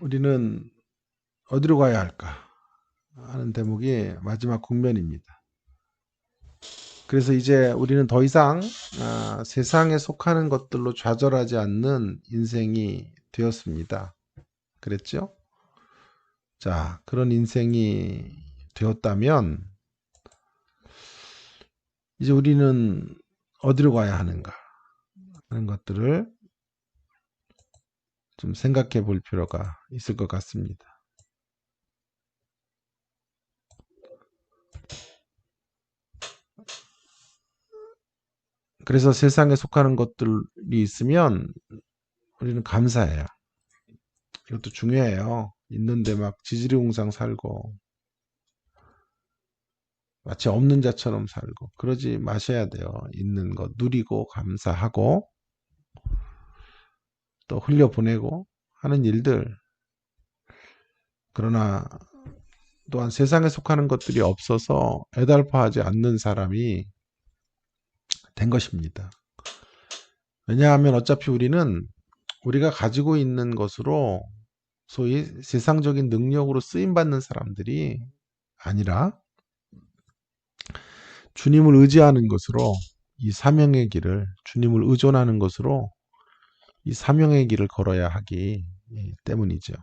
우리는 어디로 가야 할까 하는 대목이 마지막 국면입니다. 그래서 이제 우리는 더 이상 세상에 속하는 것들로 좌절하지 않는 인생이 되었습니다. 그랬죠? 자, 그런 인생이 되었다면 이제 우리는 어디로 가야 하는가 하는 것들을 좀 생각해 볼 필요가 있을 것 같습니다. 그래서 세상에 속하는 것들이 있으면 우리는 감사해요. 이것도 중요해요. 있는데 막 지지리공상 살고 마치 없는 자처럼 살고 그러지 마셔야 돼요. 있는 것 누리고 감사하고 또 흘려보내고 하는 일들. 그러나 또한 세상에 속하는 것들이 없어서 애달파하지 않는 사람이 된 것입니다. 왜냐하면 어차피 우리는 우리가 가지고 있는 것으로 소위 세상적인 능력으로 쓰임받는 사람들이 아니라 주님을 의지하는 것으로 이 사명의 길을, 주님을 의존하는 것으로 이 사명의 길을 걸어야 하기 때문이죠.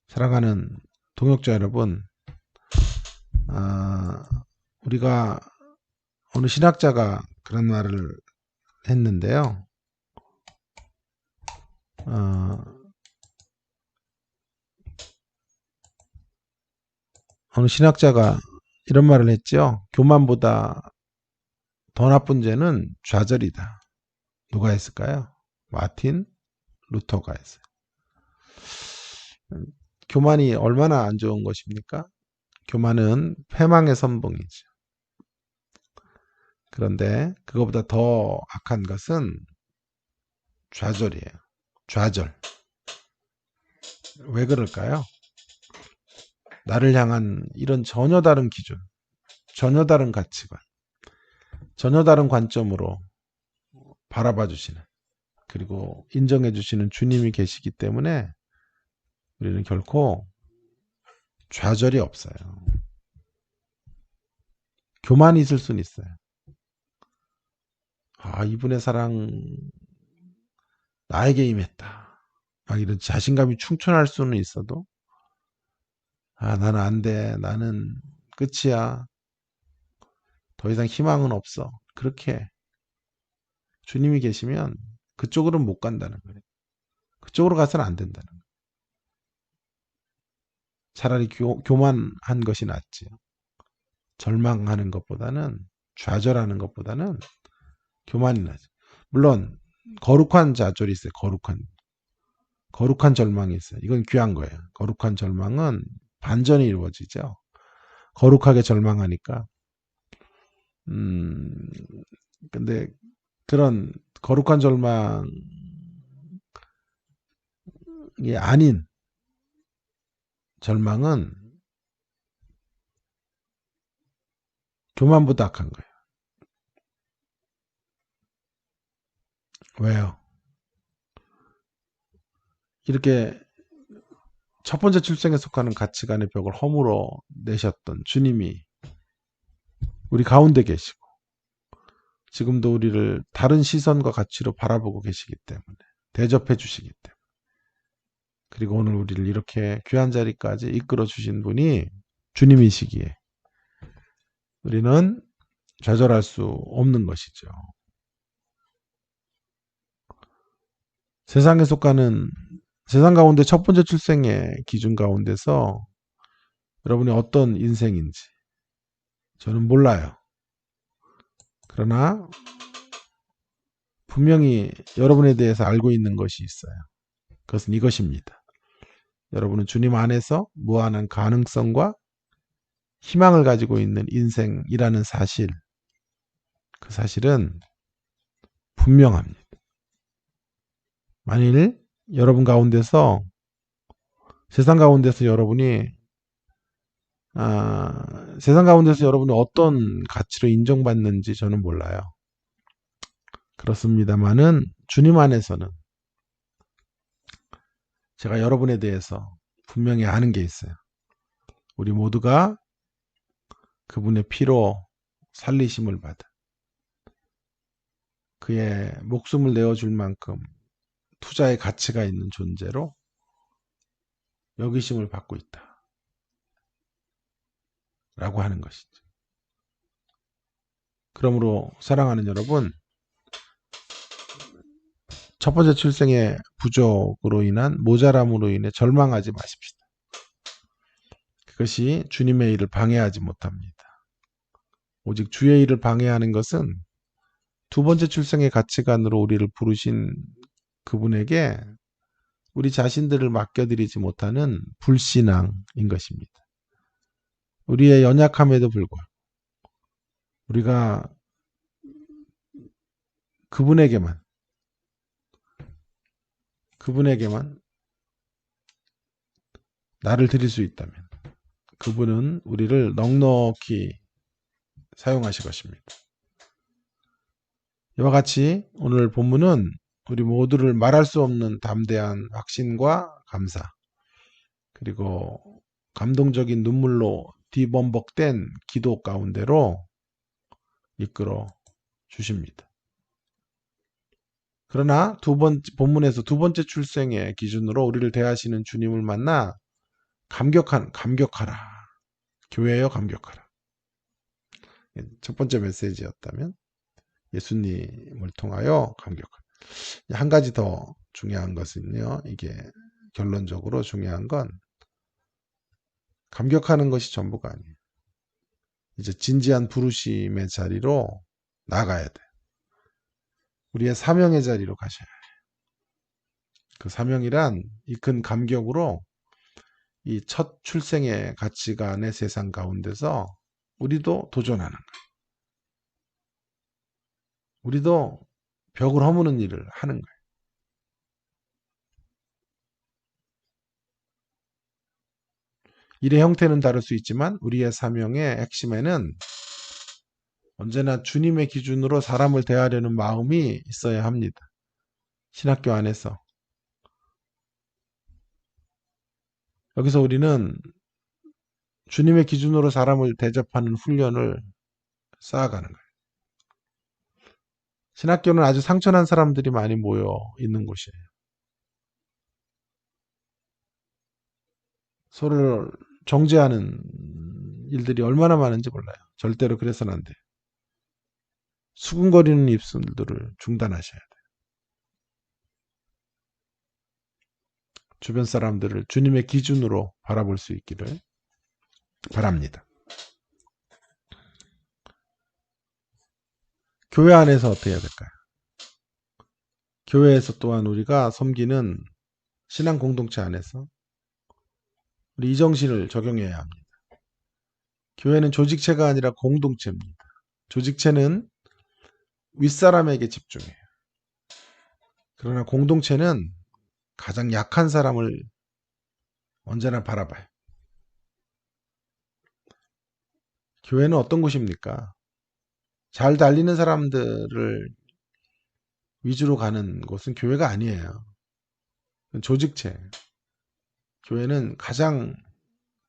사랑하는 동역자 여러분, 우리가 어느 신학자가 그런 말을 했는데요. 어느 신학자가 이런 말을 했죠. 교만보다 더 나쁜 죄는 좌절이다. 누가 했을까요? 마틴 루터가 했어요. 교만이 얼마나 안 좋은 것입니까? 교만은 패망의 선봉이죠. 그런데 그거보다 더 악한 것은 좌절이에요. 좌절. 왜 그럴까요? 나를 향한 이런 전혀 다른 기준, 전혀 다른 가치관, 전혀 다른 관점으로 바라봐 주시는, 그리고 인정해 주시는 주님이 계시기 때문에 우리는 결코 좌절이 없어요. 교만이 있을 수는 있어요. 이분의 사랑 나에게 임했다. 막 이런 자신감이 충천할 수는 있어도 나는 안 돼. 나는 끝이야. 더 이상 희망은 없어. 그렇게 주님이 계시면 그쪽으로는 못 간다는 거예요. 그쪽으로 가서는 안 된다는 거예요. 차라리 교만한 것이 낫지요. 절망하는 것보다는, 좌절하는 것보다는 교만이 나죠. 물론 거룩한 좌절이 있어요. 거룩한 절망이 있어요. 이건 귀한 거예요. 거룩한 절망은 반전이 이루어지죠. 거룩하게 절망하니까. 근데 그런 거룩한 절망이 아닌 절망은 교만보다 악한 거예요. 왜요? 이렇게 첫 번째 출생에 속하는 가치관의 벽을 허물어 내셨던 주님이 우리 가운데 계시고 지금도 우리를 다른 시선과 가치로 바라보고 계시기 때문에 대접해 주시기 때문에 그리고 오늘 우리를 이렇게 귀한 자리까지 이끌어 주신 분이 주님이시기에 우리는 좌절할 수 없는 것이죠. 세상에 속하는 세상 가운데 첫 번째 출생의 기준 가운데서 여러분이 어떤 인생인지 저는 몰라요. 그러나 분명히 여러분에 대해서 알고 있는 것이 있어요. 그것은 이것입니다. 여러분은 주님 안에서 무한한 가능성과 희망을 가지고 있는 인생이라는 사실, 그 사실은 분명합니다. 만일 여러분 가운데서 세상 가운데서 여러분이 어떤 가치로 인정받는지 저는 몰라요. 그렇습니다만은 주님 안에서는 제가 여러분에 대해서 분명히 아는 게 있어요. 우리 모두가 그분의 피로 살리심을 받아 그의 목숨을 내어줄 만큼 투자의 가치가 있는 존재로 여기심을 받고 있다. 라고 하는 것이죠. 그러므로 사랑하는 여러분, 첫 번째 출생의 부족으로 인한 모자람으로 인해 절망하지 마십시다. 그것이 주님의 일을 방해하지 못합니다. 오직 주의 일을 방해하는 것은 두 번째 출생의 가치관으로 우리를 부르신 그분에게 우리 자신들을 맡겨드리지 못하는 불신앙인 것입니다. 우리의 연약함에도 불구하고 우리가 그분에게만 나를 드릴 수 있다면 그분은 우리를 넉넉히 사용하실 것입니다. 이와 같이 오늘 본문은 우리 모두를 말할 수 없는 담대한 확신과 감사 그리고 감동적인 눈물로 뒤범벅된 기도 가운데로 이끌어 주십니다. 그러나 본문에서 두 번째 출생의 기준으로 우리를 대하시는 주님을 만나 감격하라. 교회여 감격하라. 첫 번째 메시지였다면 예수님을 통하여 감격하라. 한 가지 더 중요한 것은요. 이게 결론적으로 중요한 건 감격하는 것이 전부가 아니에요. 이제 진지한 부르심의 자리로 나가야 돼요. 우리의 사명의 자리로 가셔야 해요. 그 사명이란 이 큰 감격으로 이 첫 출생의 가치관의 세상 가운데서 우리도 도전하는 거예요. 우리도 벽을 허무는 일을 하는 거예요. 일의 형태는 다를 수 있지만 우리의 사명의 핵심에는 언제나 주님의 기준으로 사람을 대하려는 마음이 있어야 합니다. 신학교 안에서. 여기서 우리는 주님의 기준으로 사람을 대접하는 훈련을 쌓아가는 거예요. 신학교는 아주 상처난 사람들이 많이 모여 있는 곳이에요. 서로를 정죄하는 일들이 얼마나 많은지 몰라요. 절대로 그래서는 안 돼요. 수군거리는 입술들을 중단하셔야 돼요. 주변 사람들을 주님의 기준으로 바라볼 수 있기를 바랍니다. 교회 안에서 어떻게 해야 될까요? 교회에서 또한 우리가 섬기는 신앙 공동체 안에서 우리 이 정신을 적용해야 합니다. 교회는 조직체가 아니라 공동체입니다. 조직체는 윗사람에게 집중해요. 그러나 공동체는 가장 약한 사람을 언제나 바라봐요. 교회는 어떤 곳입니까? 잘 달리는 사람들을 위주로 가는 곳은 교회가 아니에요. 조직체. 교회는 가장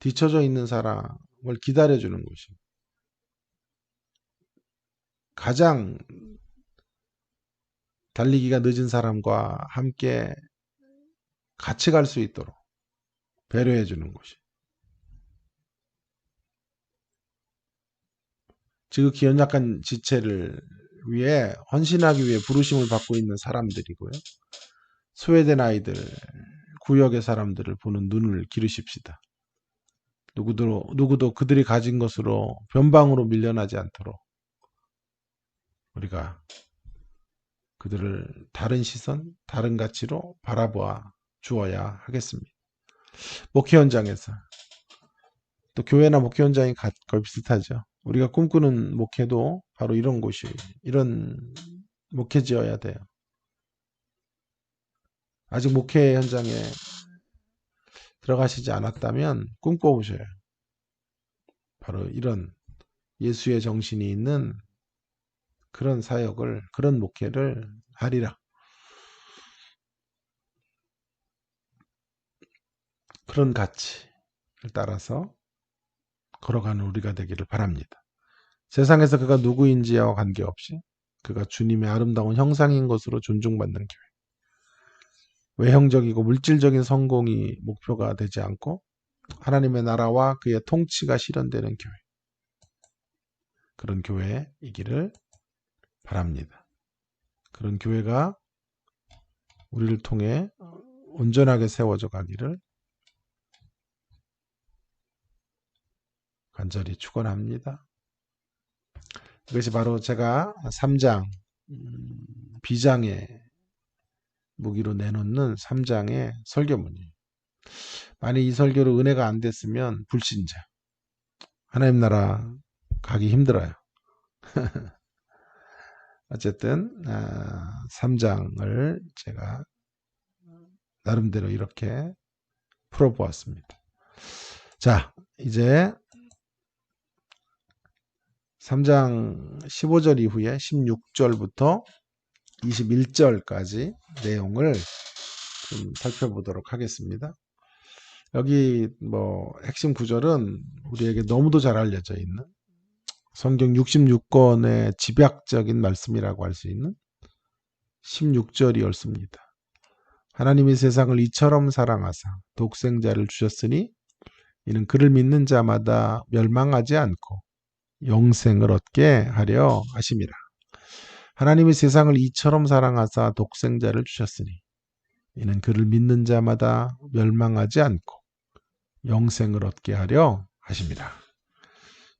뒤처져 있는 사람을 기다려주는 곳이에요. 가장 달리기가 늦은 사람과 함께 같이 갈 수 있도록 배려해 주는 곳이에요. 지극히 연약한 지체를 위해 헌신하기 위해 부르심을 받고 있는 사람들이고요. 소외된 아이들, 구역의 사람들을 보는 눈을 기르십시다. 누구도 그들이 가진 것으로 변방으로 밀려나지 않도록 우리가 그들을 다른 시선, 다른 가치로 바라보아 주어야 하겠습니다. 목회 현장에서 또 교회나 목회 현장이 거의 비슷하죠. 우리가 꿈꾸는 목회도 바로 이런 곳이 이런 목회지어야 돼요. 아직 목회 현장에 들어가시지 않았다면 꿈꿔보셔요. 바로 이런 예수의 정신이 있는 그런 사역을, 그런 목회를 하리라. 그런 가치를 따라서 걸어가는 우리가 되기를 바랍니다. 세상에서 그가 누구인지와 관계없이 그가 주님의 아름다운 형상인 것으로 존중받는 교회. 외형적이고 물질적인 성공이 목표가 되지 않고 하나님의 나라와 그의 통치가 실현되는 교회. 그런 교회이기를 바랍니다. 그런 교회가 우리를 통해 온전하게 세워져 가기를 간절히 축원합니다. 이것이 바로 제가 3장 비장의 무기로 내놓는 3장의 설교문이에요. 만약 이 설교로 은혜가 안 됐으면 불신자, 하나님 나라 가기 힘들어요. 어쨌든 3장을 제가 나름대로 이렇게 풀어보았습니다. 자, 이제 3장 15절 이후에 16절부터 21절까지 내용을 좀 살펴보도록 하겠습니다. 여기 핵심 구절은 우리에게 너무도 잘 알려져 있는 성경 66권의 집약적인 말씀이라고 할 수 있는 16절이 옳습니다. 하나님이 세상을 이처럼 사랑하사 독생자를 주셨으니 이는 그를 믿는 자마다 멸망하지 않고 영생을 얻게 하려 하심이라. 하나님이 세상을 이처럼 사랑하사 독생자를 주셨으니 이는 그를 믿는 자마다 멸망하지 않고 영생을 얻게 하려 하심이라.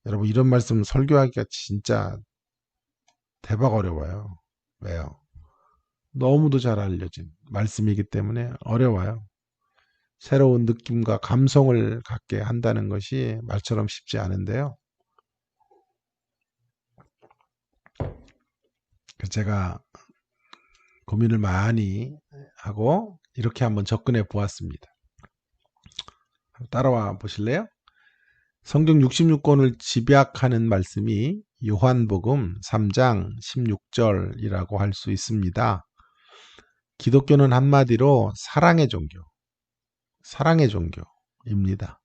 여러분, 이런 말씀 설교하기가 진짜 대박 어려워요. 왜요? 너무도 잘 알려진 말씀이기 때문에 어려워요. 새로운 느낌과 감성을 갖게 한다는 것이 말처럼 쉽지 않은데요. 제가 고민을 많이 하고 이렇게 한번 접근해 보았습니다. 따라와 보실래요? 성경 66권을 집약하는 말씀이 요한복음 3장 16절이라고 할 수 있습니다. 기독교는 한마디로 사랑의 종교입니다.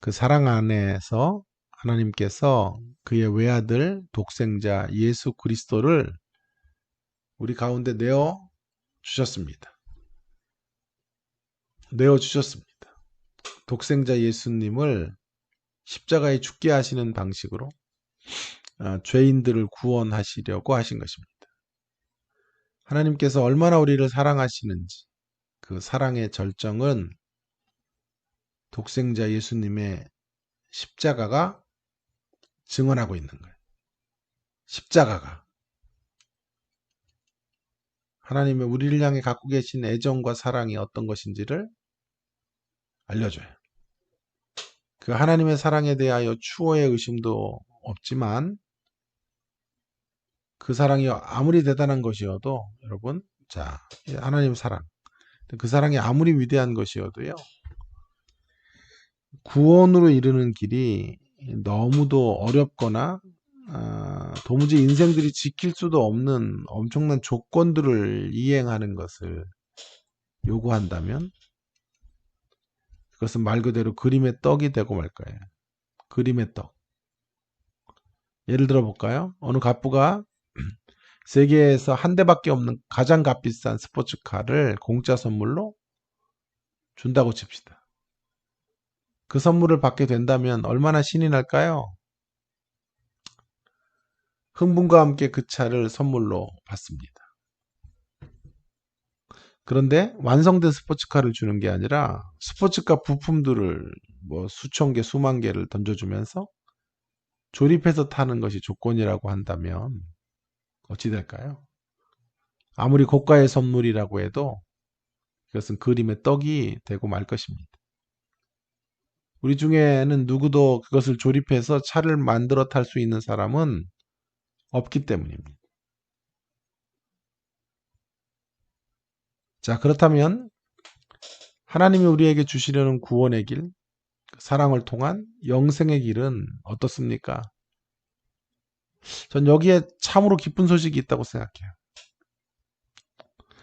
그 사랑 안에서 하나님께서 그의 외아들 독생자 예수 그리스도를 우리 가운데 내어주셨습니다. 독생자 예수님을 십자가에 죽게 하시는 방식으로 죄인들을 구원하시려고 하신 것입니다. 하나님께서 얼마나 우리를 사랑하시는지 그 사랑의 절정은 독생자 예수님의 십자가가 증언하고 있는 거예요. 십자가가 하나님의 우리를 향해 갖고 계신 애정과 사랑이 어떤 것인지를 알려줘요. 그 하나님의 사랑에 대하여 추호의 의심도 없지만 그 사랑이 아무리 대단한 것이어도 여러분, 자, 하나님 사랑, 그 사랑이 아무리 위대한 것이어도요, 구원으로 이르는 길이 너무도 어렵거나 도무지 인생들이 지킬 수도 없는 엄청난 조건들을 이행하는 것을 요구한다면 그것은 말 그대로 그림의 떡이 되고 말 거예요. 그림의 떡. 예를 들어 볼까요? 어느 갑부가 세계에서 한 대밖에 없는 가장 값비싼 스포츠카를 공짜 선물로 준다고 칩시다. 그 선물을 받게 된다면 얼마나 신이 날까요? 흥분과 함께 그 차를 선물로 받습니다. 그런데 완성된 스포츠카를 주는 게 아니라 스포츠카 부품들을 수천 개, 수만 개를 던져주면서 조립해서 타는 것이 조건이라고 한다면 어찌 될까요? 아무리 고가의 선물이라고 해도 그것은 그림의 떡이 되고 말 것입니다. 우리 중에는 누구도 그것을 조립해서 차를 만들어 탈 수 있는 사람은 없기 때문입니다. 자, 그렇다면 하나님이 우리에게 주시려는 구원의 길, 사랑을 통한 영생의 길은 어떻습니까? 전 여기에 참으로 기쁜 소식이 있다고 생각해요.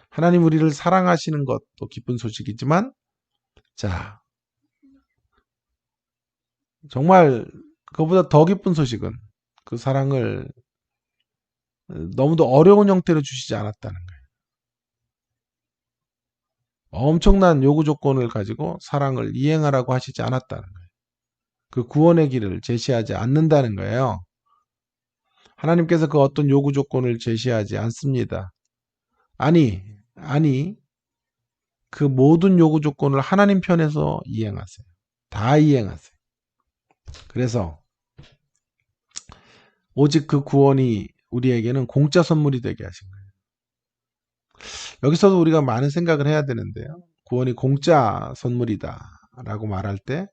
하나님 우리를 사랑하시는 것도 기쁜 소식이지만, 자, 정말 그보다 더 기쁜 소식은 그 사랑을 너무도 어려운 형태로 주시지 않았다는 거예요. 엄청난 요구 조건을 가지고 사랑을 이행하라고 하시지 않았다는 거예요. 그 구원의 길을 제시하지 않는다는 거예요. 하나님께서 그 어떤 요구 조건을 제시하지 않습니다. 아니, 그 모든 요구 조건을 하나님 편에서 이행하세요. 다 이행하세요. 그래서 오직 그 구원이 우리에게는 공짜 선물이 되게 하신 거예요. 여기서도 우리가 많은 생각을 해야 되는데요. 구원이 공짜 선물이다 라고 말할 때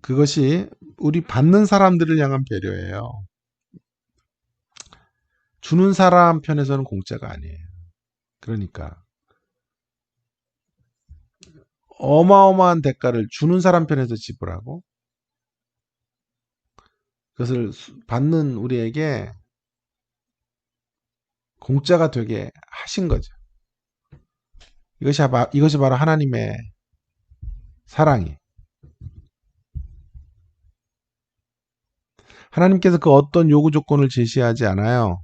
그것이 우리 받는 사람들을 향한 배려예요. 주는 사람 편에서는 공짜가 아니에요. 그러니까 어마어마한 대가를 주는 사람 편에서 지불하고 그것을 받는 우리에게 공짜가 되게 하신 거죠. 이것이 바로 하나님의 사랑이. 하나님께서 그 어떤 요구 조건을 제시하지 않아요.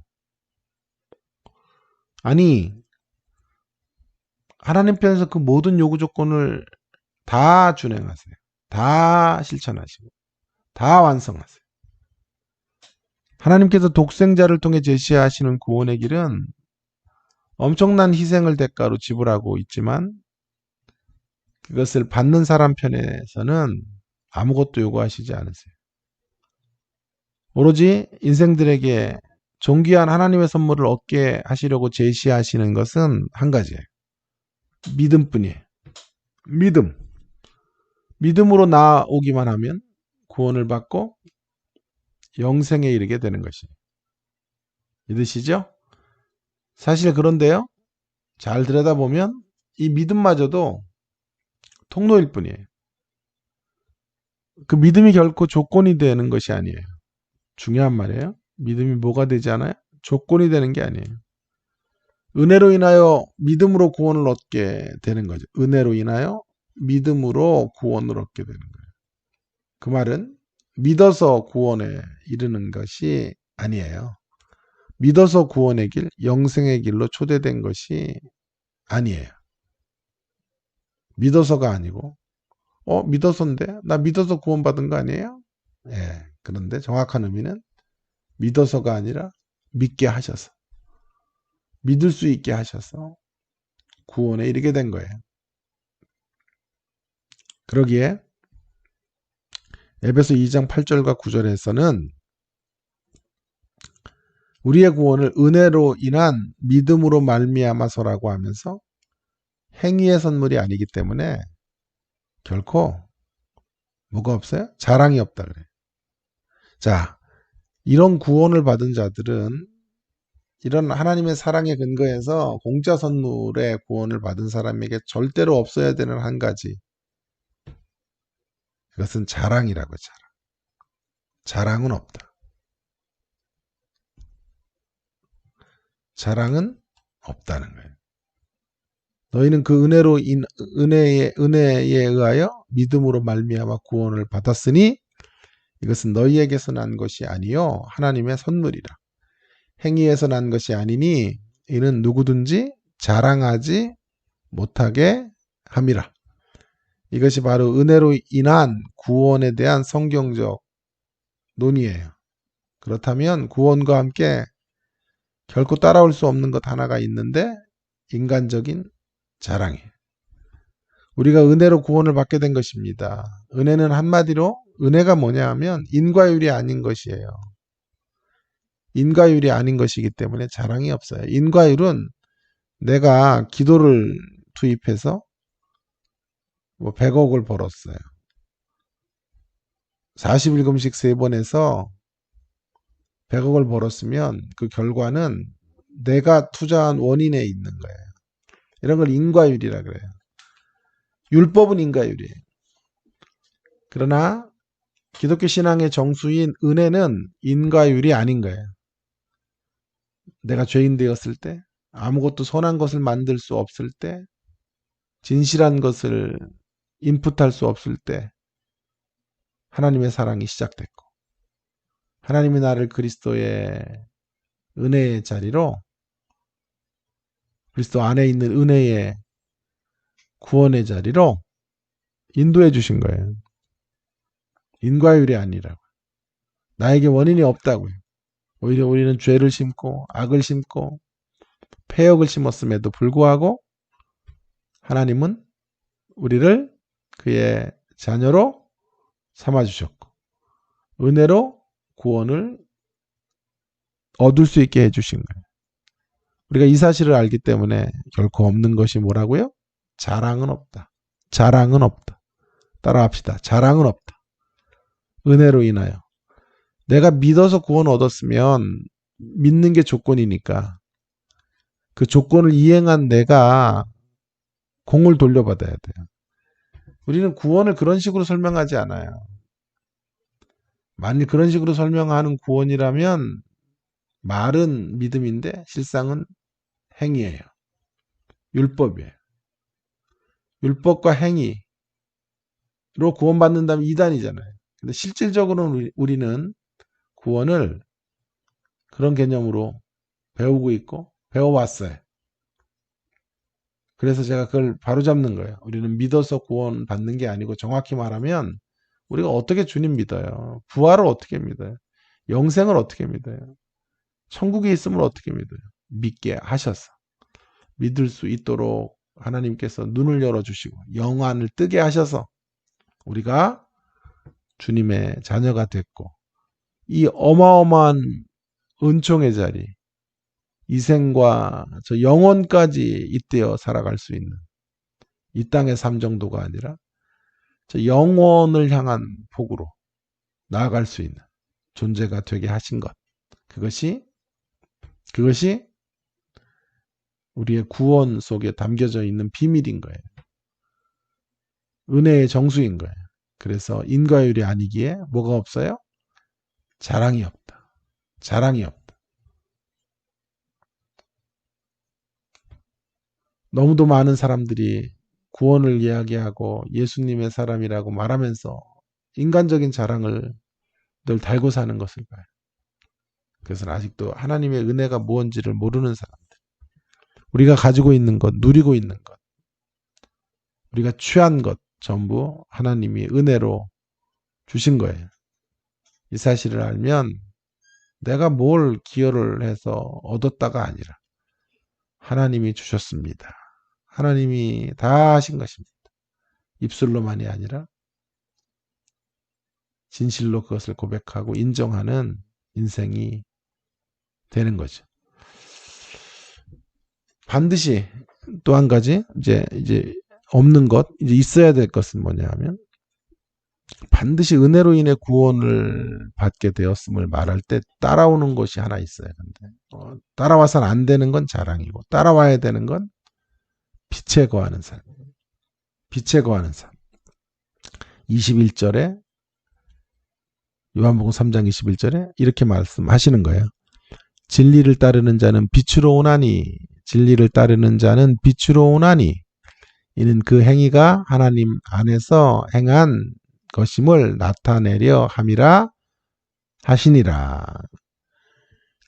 아니, 하나님 편에서 그 모든 요구 조건을 다 준행하세요. 다 실천하시고, 다 완성하세요. 하나님께서 독생자를 통해 제시하시는 구원의 길은 엄청난 희생을 대가로 지불하고 있지만 그것을 받는 사람 편에서는 아무것도 요구하시지 않으세요. 오로지 인생들에게 존귀한 하나님의 선물을 얻게 하시려고 제시하시는 것은 한 가지예요. 믿음뿐이에요. 믿음. 믿음으로 나오기만 하면 구원을 받고 영생에 이르게 되는 것이에요. 믿으시죠? 사실 그런데요. 잘 들여다보면 이 믿음마저도 통로일 뿐이에요. 그 믿음이 결코 조건이 되는 것이 아니에요. 중요한 말이에요. 믿음이 뭐가 되지 않아요? 조건이 되는 게 아니에요. 은혜로 인하여 믿음으로 구원을 얻게 되는 거죠. 은혜로 인하여 믿음으로 구원을 얻게 되는 거예요. 그 말은 믿어서 구원에 이르는 것이 아니에요. 믿어서 구원의 길, 영생의 길로 초대된 것이 아니에요. 믿어서가 아니고 믿어서인데? 나 믿어서 구원받은 거 아니에요? 예. 그런데 정확한 의미는 믿어서가 아니라 믿게 하셔서 믿을 수 있게 하셔서 구원에 이르게 된 거예요. 그러기에 에베소 2장 8절과 9절에서는 우리의 구원을 은혜로 인한 믿음으로 말미암아서라고 하면서 행위의 선물이 아니기 때문에 결코 뭐가 없어요? 자랑이 없다 그래요. 자, 이런 구원을 받은 자들은 이런 하나님의 사랑의 근거에서 공짜 선물의 구원을 받은 사람에게 절대로 없어야 되는 한 가지. 그것은 자랑이라고 자랑. 자랑은 없다. 자랑은 없다는 거예요. 너희는 그 은혜에 의하여 믿음으로 말미암아 구원을 받았으니 이것은 너희에게서 난 것이 아니요 하나님의 선물이라. 행위에서 난 것이 아니니 이는 누구든지 자랑하지 못하게 함이라. 이것이 바로 은혜로 인한 구원에 대한 성경적 논의예요. 그렇다면 구원과 함께 결코 따라올 수 없는 것 하나가 있는데 인간적인 자랑이에요. 우리가 은혜로 구원을 받게 된 것입니다. 은혜는 한마디로 은혜가 뭐냐 하면 인과율이 아닌 것이에요. 인과율이 아닌 것이기 때문에 자랑이 없어요. 인과율은 내가 기도를 투입해서 100억을 벌었어요. 40일 금식 3번 해서 100억을 벌었으면 그 결과는 내가 투자한 원인에 있는 거예요. 이런 걸 인과율이라 그래요. 율법은 인과율이에요. 그러나 기독교 신앙의 정수인 은혜는 인과율이 아닌 거예요. 내가 죄인 되었을 때, 아무것도 선한 것을 만들 수 없을 때, 진실한 것을 인풋할 수 없을 때 하나님의 사랑이 시작됐고, 하나님이 나를 그리스도의 은혜의 자리로, 그리스도 안에 있는 은혜의 구원의 자리로 인도해 주신 거예요. 인과율이 아니라고. 나에게 원인이 없다고요. 오히려 우리는 죄를 심고 악을 심고 패역을 심었음에도 불구하고 하나님은 우리를 그의 자녀로 삼아주셨고 은혜로 구원을 얻을 수 있게 해주신 거예요. 우리가 이 사실을 알기 때문에 결코 없는 것이 뭐라고요? 자랑은 없다. 자랑은 없다. 따라합시다. 자랑은 없다. 은혜로 인하여. 내가 믿어서 구원 얻었으면 믿는 게 조건이니까 그 조건을 이행한 내가 공을 돌려받아야 돼요. 우리는 구원을 그런 식으로 설명하지 않아요. 만일 그런 식으로 설명하는 구원이라면 말은 믿음인데 실상은 행위예요. 율법이에요. 율법과 행위로 구원받는다면 이단이잖아요. 근데 실질적으로는 우리는 구원을 그런 개념으로 배우고 있고 배워왔어요. 그래서 제가 그걸 바로잡는 거예요. 우리는 믿어서 구원 받는 게 아니고 정확히 말하면 우리가 어떻게 주님 믿어요? 부활을 어떻게 믿어요? 영생을 어떻게 믿어요? 천국에 있음을 어떻게 믿어요? 믿게 하셔서 믿을 수 있도록 하나님께서 눈을 열어주시고 영안을 뜨게 하셔서 우리가 주님의 자녀가 됐고 이 어마어마한 은총의 자리 이 생과 저 영원까지 잇대어 살아갈 수 있는 이 땅의 삶 정도가 아니라 저 영원을 향한 폭으로 나아갈 수 있는 존재가 되게 하신 것. 그것이 우리의 구원 속에 담겨져 있는 비밀인 거예요. 은혜의 정수인 거예요. 그래서 인과율이 아니기에 뭐가 없어요? 자랑이 없다. 자랑이 없다. 너무도 많은 사람들이 구원을 이야기하고 예수님의 사람이라고 말하면서 인간적인 자랑을 늘 달고 사는 것을 봐요. 그래서 아직도 하나님의 은혜가 무엇인지를 모르는 사람들. 우리가 가지고 있는 것, 누리고 있는 것, 우리가 취한 것 전부 하나님이 은혜로 주신 거예요. 이 사실을 알면 내가 뭘 기여를 해서 얻었다가 아니라 하나님이 주셨습니다. 하나님이 다 하신 것입니다. 입술로만이 아니라 진실로 그것을 고백하고 인정하는 인생이 되는 거죠. 반드시 또 한 가지 이제 없는 것, 이제 있어야 될 것은 뭐냐면 반드시 은혜로 인해 구원을 받게 되었음을 말할 때 따라오는 것이 하나 있어요. 근데 따라와서는 안 되는 건 자랑이고 따라와야 되는 건 빛에 거하는 삶. 빛에 거하는 삶. 21절에 요한복음 3장 21절에 이렇게 말씀하시는 거예요. 진리를 따르는 자는 빛으로 오나니 진리를 따르는 자는 빛으로 오나니 이는 그 행위가 하나님 안에서 행한 것임을 나타내려 함이라 하시니라.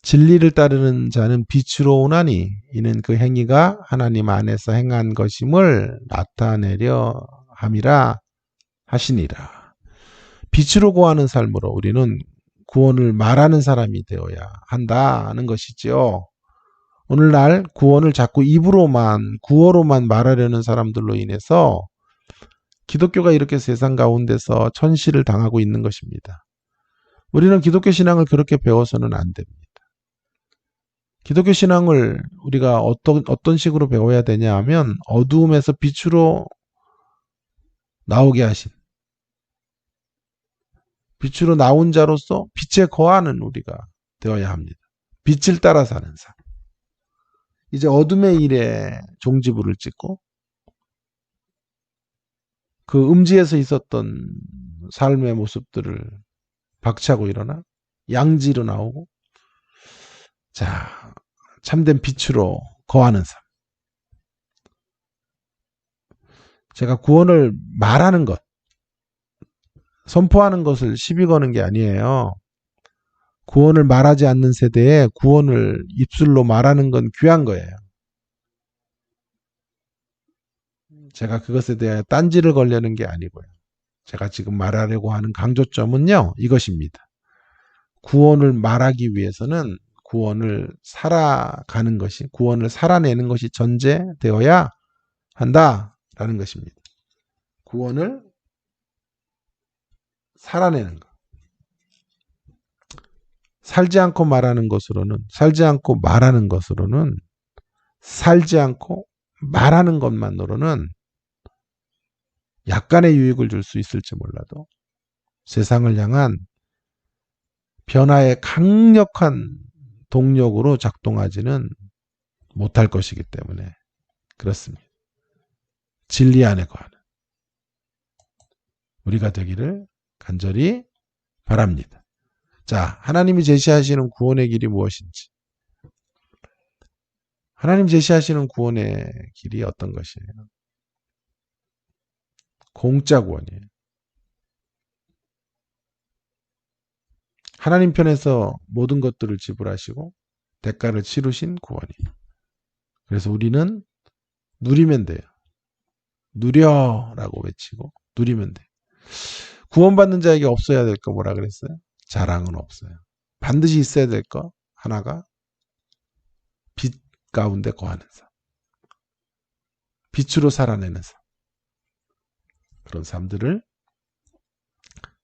진리를 따르는 자는 빛으로 오나니 이는 그 행위가 하나님 안에서 행한 것임을 나타내려 함이라 하시니라. 빛으로 구하는 삶으로 우리는 구원을 말하는 사람이 되어야 한다는 것이지요. 오늘날 구원을 자꾸 입으로만 구어로만 말하려는 사람들로 인해서 기독교가 이렇게 세상 가운데서 천시를 당하고 있는 것입니다. 우리는 기독교 신앙을 그렇게 배워서는 안 됩니다. 기독교 신앙을 우리가 어떤 식으로 배워야 되냐 하면 어두움에서 빛으로 나오게 하신 빛으로 나온 자로서 빛에 거하는 우리가 되어야 합니다. 빛을 따라 사는 삶. 이제 어둠의 일에 종지부를 찍고 그 음지에서 있었던 삶의 모습들을 박차고 일어나 양지로 나오고 자 참된 빛으로 거하는 삶. 제가 구원을 말하는 것, 선포하는 것을 시비 거는 게 아니에요. 구원을 말하지 않는 세대에 구원을 입술로 말하는 건 귀한 거예요. 제가 그것에 대해 딴지를 걸려는 게 아니고요. 제가 지금 말하려고 하는 강조점은요, 이것입니다. 구원을 말하기 위해서는 구원을 살아가는 것이, 구원을 살아내는 것이 전제되어야 한다라는 것입니다. 구원을 살아내는 것. 살지 않고 말하는 것으로는, 살지 않고 말하는 것으로는, 살지 않고 말하는 것만으로는 약간의 유익을 줄 수 있을지 몰라도 세상을 향한 변화의 강력한 동력으로 작동하지는 못할 것이기 때문에 그렇습니다. 진리 안에 거하는 우리가 되기를 간절히 바랍니다. 자, 하나님이 제시하시는 구원의 길이 무엇인지. 하나님 제시하시는 구원의 길이 어떤 것이에요? 공짜 구원이에요. 하나님 편에서 모든 것들을 지불하시고 대가를 치르신 구원이에요. 그래서 우리는 누리면 돼요. 누려라고 외치고 누리면 돼요. 구원받는 자에게 없어야 될 거 뭐라 그랬어요? 자랑은 없어요. 반드시 있어야 될 거 하나가 빛 가운데 거하는 삶. 빛으로 살아내는 삶. 그런 삶들을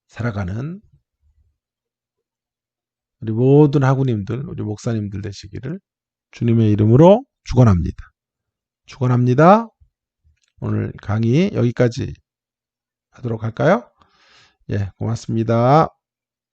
살아가는 우리 모든 하구님들, 우리 목사님들 되시기를 주님의 이름으로 축원합니다. 축원합니다. 오늘 강의 여기까지 하도록 할까요? 예, 고맙습니다.